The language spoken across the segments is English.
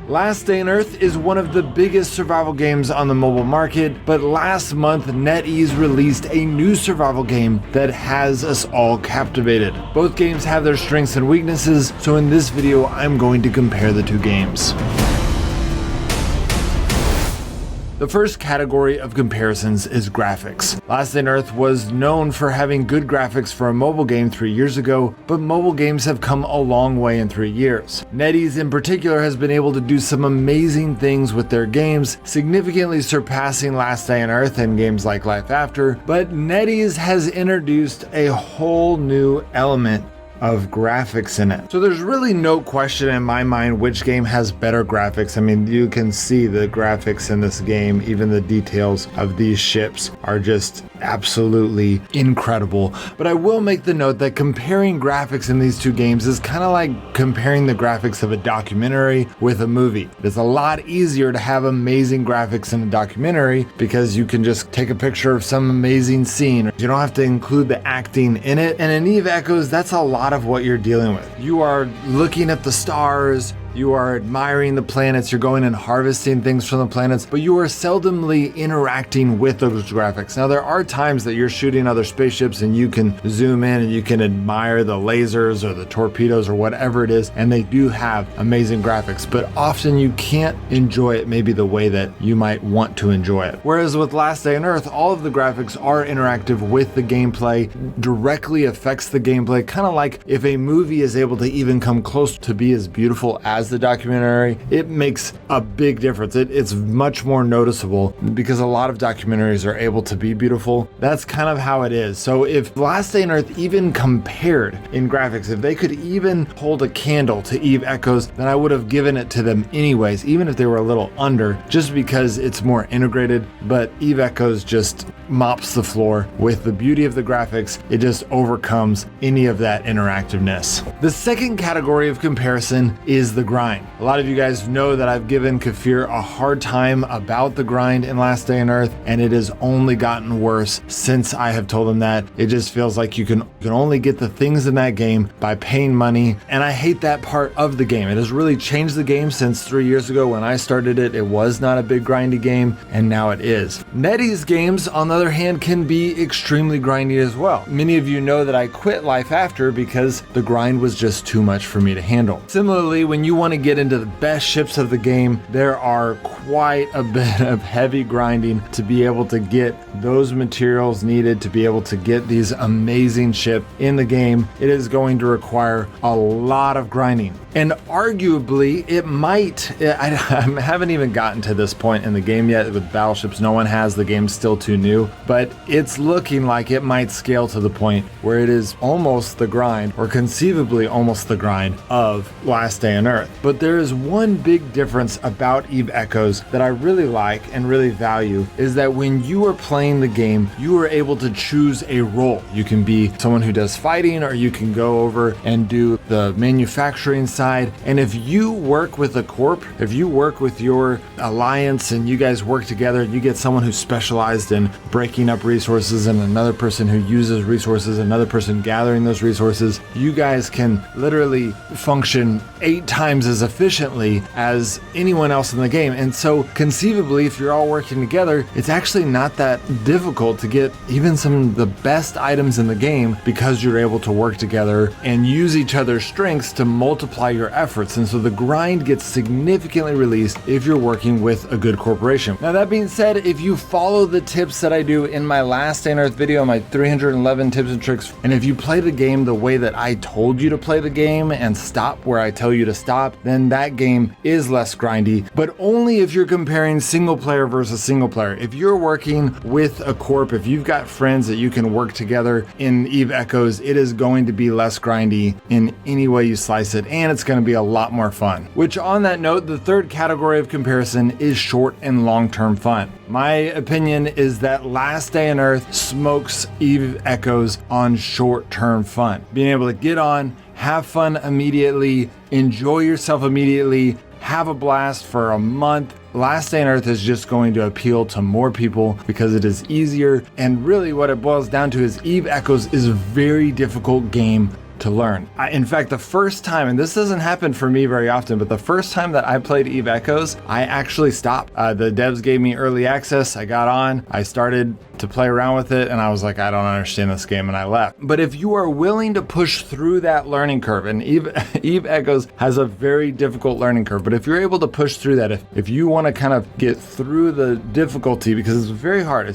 Last Day on Earth is one of the biggest survival games on the mobile market, but last month Netease released a new survival game that has us all captivated. Both games have their strengths and weaknesses, so in this video I'm going to compare the two games. The first category of comparisons is graphics. Last Day on Earth was known for having good graphics for a mobile game 3 years ago, but mobile games have come a long way in 3 years. Netease in particular has been able to do some amazing things with their games, significantly surpassing Last Day on Earth and games like Life After, but Netease has introduced a whole new element of graphics in it. So there's really no question in my mind which game has better graphics. I mean, you can see the graphics in this game, even the details of these ships are just absolutely incredible. But I will make the note that comparing graphics in these two games is kind of like comparing the graphics of a documentary with a movie. It's a lot easier to have amazing graphics in a documentary because you can just take a picture of some amazing scene. You don't have to include the acting in it. And in Eve Echoes, that's a lot of what you're dealing with. You are looking at the stars, you are admiring the planets, you're going and harvesting things from the planets, but you are seldomly interacting with those graphics. Now, there are times that you're shooting other spaceships and you can zoom in and you can admire the lasers or the torpedoes or whatever it is, and they do have amazing graphics, but often you can't enjoy it maybe the way that you might want to enjoy it. Whereas with Last Day on Earth, all of the graphics are interactive with the gameplay, directly affects the gameplay, kind of like if a movie is able to even come close to be as beautiful as the documentary, it makes a big difference. It's much more noticeable because a lot of documentaries are able to be beautiful. That's kind of how it is. So if Last Day on Earth even compared in graphics, if they could even hold a candle to Eve Echoes, then I would have given it to them anyways, even if they were a little under, just because it's more integrated. But Eve Echoes just mops the floor with the beauty of the graphics. It just overcomes any of that interactiveness. The second category of comparison is the grind. A lot of you guys know that I've given Kafir a hard time about the grind in Last Day on Earth, and it has only gotten worse since I have told him that. It just feels like you can only get the things in that game by paying money, and I hate that part of the game. It has really changed the game since 3 years ago when I started it. It was not a big grindy game, and now it is. Netease games, on the other hand, can be extremely grindy as well. Many of you know that I quit Life After because the grind was just too much for me to handle. Similarly, when you want to get into the best ships of the game, there are quite a bit of heavy grinding to be able to get those materials needed to be able to get these amazing ships in the game. It is going to require a lot of grinding. And arguably, it might, I haven't even gotten to this point in the game yet with battleships. No one has, the game's still too new, but it's looking like it might scale to the point where it is almost the grind, or conceivably almost the grind of Last Day on Earth. But there is one big difference about Eve Echoes that I really like and really value, is that when you are playing the game, you are able to choose a role. You can be someone who does fighting, or you can go over and do the manufacturing side. And if you work with a corp, if you work with your alliance and you guys work together, you get someone who's specialized in breaking up resources and another person who uses resources, another person gathering those resources, you guys can literally function 8 times as efficiently as anyone else in the game. And so conceivably, if you're all working together, it's actually not that difficult to get even some of the best items in the game because you're able to work together and use each other's strengths to multiply your efforts. And so the grind gets significantly released if you're working with a good corporation. Now, that being said, if you follow the tips that I do in my Last Day on Earth video, my 311 tips and tricks, and if you play the game the way that I told you to play the game and stop where I tell you to stop, then that game is less grindy, but only if you're comparing single player versus single player. If you're working with a corp, if you've got friends that you can work together in Eve Echoes, it is going to be less grindy in any way you slice it, and it's going to be a lot more fun. Which, on that note, the third category of comparison is short and long-term fun. My opinion is that Last Day on Earth smokes Eve Echoes on short-term fun. Being able to get on, have fun immediately, enjoy yourself immediately, have a blast for a month. Last Day on Earth is just going to appeal to more people because it is easier, and really what it boils down to is Eve Echoes is a very difficult game to learn. In fact, the first time, and this doesn't happen for me very often, but the first time that I played Eve Echoes, I actually stopped. The devs gave me early access. I got on, I started to play around with it, and I was like, I don't understand this game, and I left. But if you are willing to push through that learning curve, and Eve Echoes has a very difficult learning curve, but if you're able to push through that, if you want to kind of get through the difficulty, because it's very hard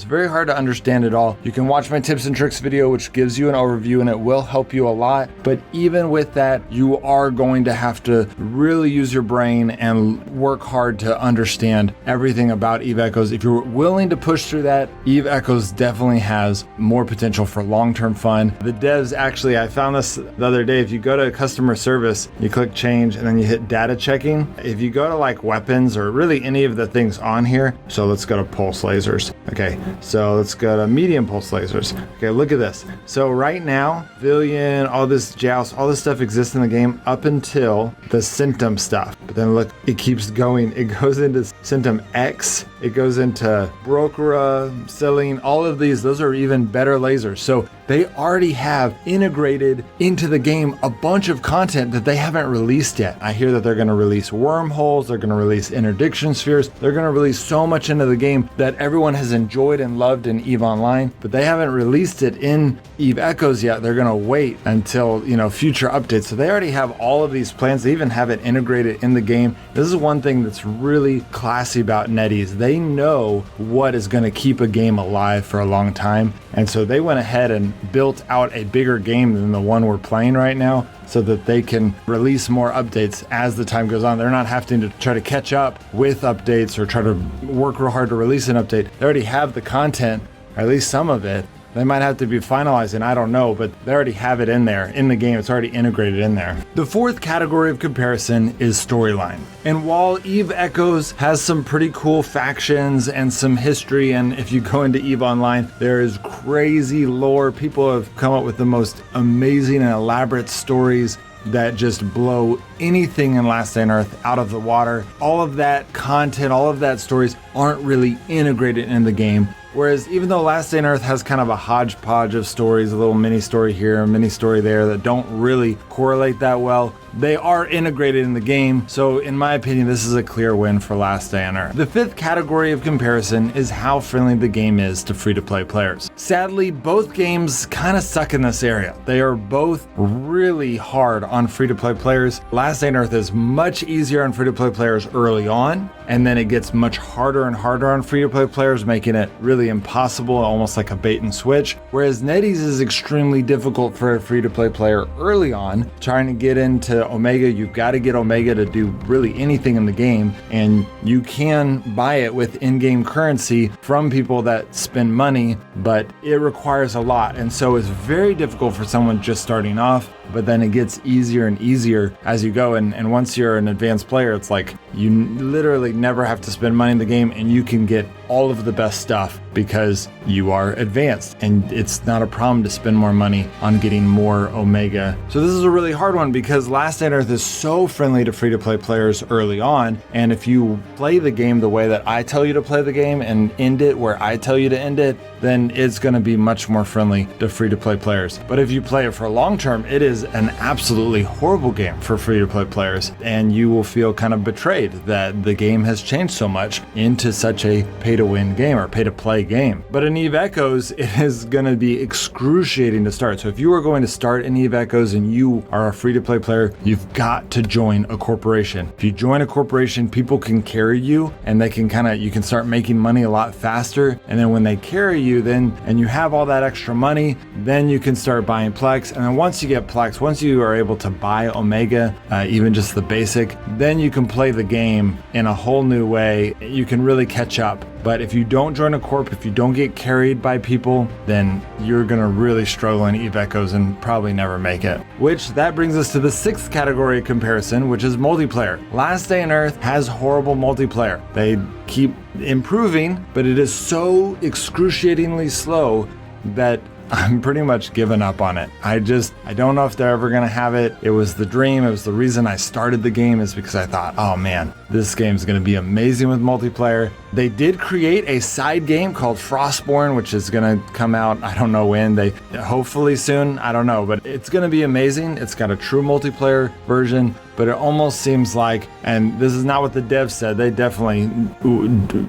to understand it all, you can watch my tips and tricks video, which gives you an overview, and it will help you a lot. But even with that, you are going to have to really use your brain and work hard to understand everything about Eve Echoes. If you're willing to push through that, Eve Echoes definitely has more potential for long-term fun. The devs actually, I found this the other day, if you go to customer service, you click change and then you hit data checking. If you go to like weapons or really any of the things on here, so let's go to pulse lasers. Okay, so let's go to medium pulse lasers. Okay, look at this. So right now, Villian, all this joust, all this stuff exists in the game up until the symptom stuff. But then look, it keeps going. It goes into symptom X, it goes into Brokera, Celine, all of these, those are even better lasers. So they already have integrated into the game a bunch of content that they haven't released yet. I hear that they're going to release wormholes, they're going to release interdiction spheres, they're going to release so much into the game that everyone has enjoyed and loved in EVE Online, but they haven't released it in EVE Echoes yet. They're going to wait until, future updates. So they already have all of these plans. They even have it integrated in the game. This is one thing that's really classy about Netease. They know what is going to keep a game alive for a long time. And so they went ahead and built out a bigger game than the one we're playing right now, so that they can release more updates as the time goes on. They're not having to try to catch up with updates or try to work real hard to release an update. They already have the content, or at least some of it. They might have to be finalizing, I don't know, but they already have it in there, in the game. It's already integrated in there. The fourth category of comparison is storyline. And while Eve Echoes has some pretty cool factions and some history, and if you go into EVE Online, there is crazy lore. People have come up with the most amazing and elaborate stories that just blow anything in Last Day on Earth out of the water. All of that content, all of that stories aren't really integrated in the game. Whereas even though Last Day on Earth has kind of a hodgepodge of stories, a little mini story here, a mini story there that don't really correlate that well, they are integrated in the game. So in my opinion, this is a clear win for Last Day on Earth. The fifth category of comparison is how friendly the game is to free-to-play players. Sadly, both games kind of suck in this area. They are both really hard on free-to-play players. Last Day on Earth is much easier on free-to-play players early on, and then it gets much harder and harder on free-to-play players, making it really impossible, almost like a bait and switch. Whereas Netease is extremely difficult for a free-to-play player early on. Trying to get into Omega, you've got to get Omega to do really anything in the game, and you can buy it with in-game currency from people that spend money, but it requires a lot, and so it's very difficult for someone just starting off. But then it gets easier and easier as you go, and once you're an advanced player, it's like you literally never have to spend money in the game, and you can get all of the best stuff because you are advanced, and it's not a problem to spend more money on getting more Omega. So this is a really hard one because Last Day on Earth is so friendly to free-to-play players early on, and if you play the game the way that I tell you to play the game and end it where I tell you to end it, then it's going to be much more friendly to free-to-play players. But if you play it for long term, it is an absolutely horrible game for free-to-play players, and you will feel kind of betrayed that the game has changed so much into such a pay-to-win game or pay-to-play game. But in EVE Echoes, it is going to be excruciating to start. So if you are going to start in EVE Echoes and you are a free-to-play player, you've got to join a corporation. If you join a corporation, people can carry you, and they can you can start making money a lot faster. And then when they carry you, and you have all that extra money, then you can start buying Plex. And then once you get Plex, once you are able to buy Omega, even just the basic, then you can play the game in a whole new way. You can really catch up. But if you don't join a corp, if you don't get carried by people, then you're going to really struggle in EVE Echoes and probably never make it. Which that brings us to the sixth category of comparison, which is multiplayer. Last Day on Earth has horrible multiplayer. They keep improving, but it is so excruciatingly slow that I'm pretty much given up on it. I don't know if they're ever going to have it. It was the dream. It was the reason I started the game, is because I thought, oh man, this game's going to be amazing with multiplayer. They did create a side game called Frostborn, which is going to come out, I don't know when, hopefully soon, I don't know, but it's going to be amazing. It's got a true multiplayer version, but it almost seems like, and this is not what the devs said, they definitely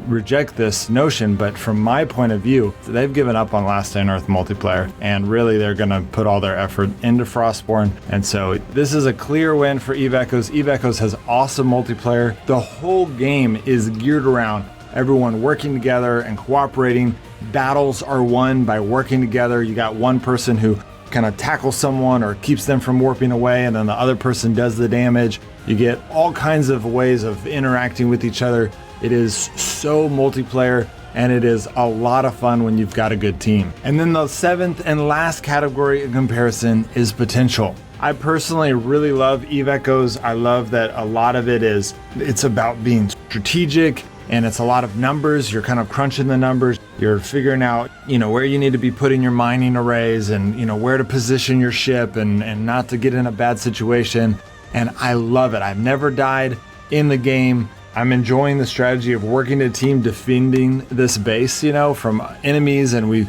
reject this notion, but from my point of view, they've given up on Last Day on Earth multiplayer, and really they're going to put all their effort into Frostborn, and so this is a clear win for Eve Echoes. Eve Echoes has awesome multiplayer. The whole game is geared around everyone working together and cooperating. Battles are won by working together. You got one person who kind of tackles someone or keeps them from warping away, and then the other person does the damage. You get all kinds of ways of interacting with each other. It is so multiplayer, and it is a lot of fun when you've got a good team. And then the seventh and last category of comparison is potential. I personally really love Eve Echoes. I love that a lot of it's about being strategic, and it's a lot of numbers. You're kind of crunching the numbers. You're figuring out, where you need to be putting your mining arrays and, where to position your ship and not to get in a bad situation. And I love it. I've never died in the game. I'm enjoying the strategy of working a team defending this base, from enemies, and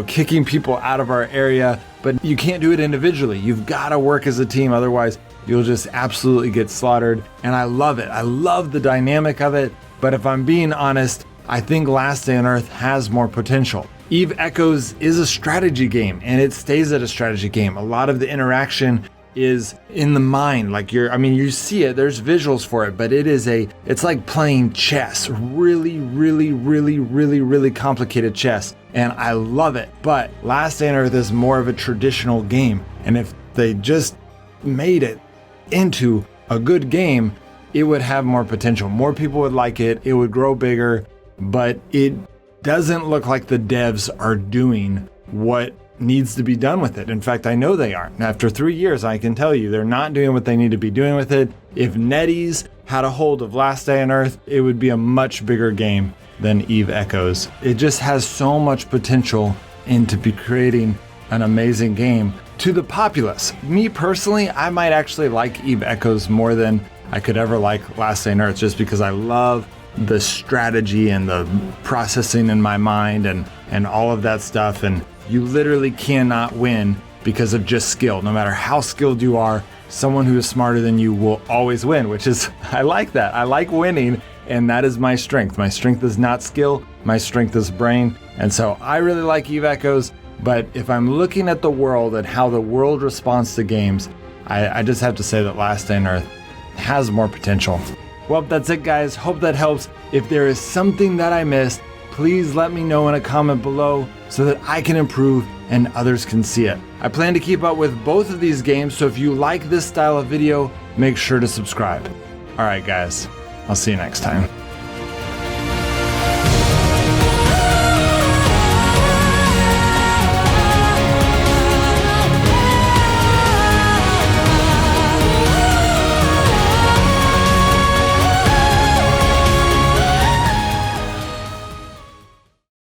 kicking people out of our area. But you can't do it individually. You've got to work as a team. Otherwise, you'll just absolutely get slaughtered. And I love it. I love the dynamic of it. But if I'm being honest, I think Last Day on Earth has more potential. Eve Echoes is a strategy game, and it stays at a strategy game. A lot of the interaction is in the mind. Like you see it, there's visuals for it, but it's like playing chess. Really, really, really, really, really complicated chess. And I love it. But Last Day on Earth is more of a traditional game. And if they just made it into a good game, it would have more potential. More people would like it. It would grow bigger, but it doesn't look like the devs are doing what needs to be done with it. In fact, I know they aren't. After 3 years, I can tell you they're not doing what they need to be doing with it. If Netease had a hold of Last Day on Earth, it would be a much bigger game than Eve Echoes. It just has so much potential into be creating an amazing game to the populace. Me personally, I might actually like Eve Echoes more than I could ever like Last Day on Earth, just because I love the strategy and the processing in my mind and all of that stuff. And you literally cannot win because of just skill. No matter how skilled you are, someone who is smarter than you will always win, which is, I like that. I like winning, and that is my strength. My strength is not skill. My strength is brain. And so I really like Eve Echoes, but if I'm looking at the world and how the world responds to games, I just have to say that Last Day on Earth has more potential. Well, that's it, guys. Hope that helps. If there is something that I missed, please let me know in a comment below so that I can improve and others can see it. I plan to keep up with both of these games, so if you like this style of video, make sure to subscribe. All right, guys, I'll see you next time.